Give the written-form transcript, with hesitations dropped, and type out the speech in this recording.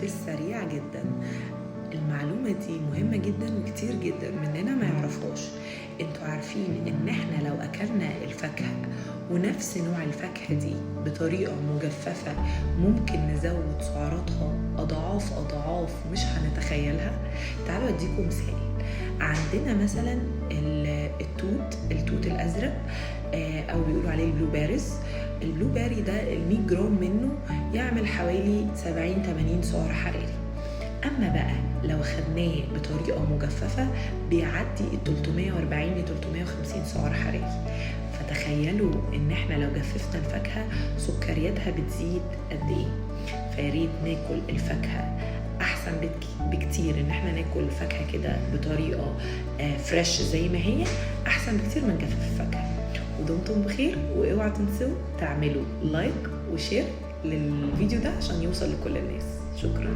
السريع جدا. المعلومة دي مهمة جدا وكتير جدا مننا ما يعرفهاش. انتوا عارفين ان احنا لو اكلنا الفاكهة ونفس نوع الفاكهة دي بطريقة مجففة ممكن نزود سعراتها اضعاف مش هنتخيلها. تعالوا اديكم مثال. عندنا مثلا التوت الازرق، او بيقولوا عليه البلو باريز. البلو باري ده ال100 جرام منه يعمل حوالي 70-80 سعر حراري. اما بقى لو خدناه بطريقه مجففه بيعدي 340-350 سعر حراري. فتخيلوا ان احنا لو جففنا الفاكهه سكرياتها بتزيد قد ايه. فياريت ناكل الفاكهه احسن بكتير ان احنا ناكل الفاكهه كده بطريقه فريش زي ما هي، احسن بكتير من نجفف الفاكهه. ودمتم بخير، واوعوا تنسوا تعملوا لايك وشير للفيديو ده عشان يوصل لكل الناس. شكرا.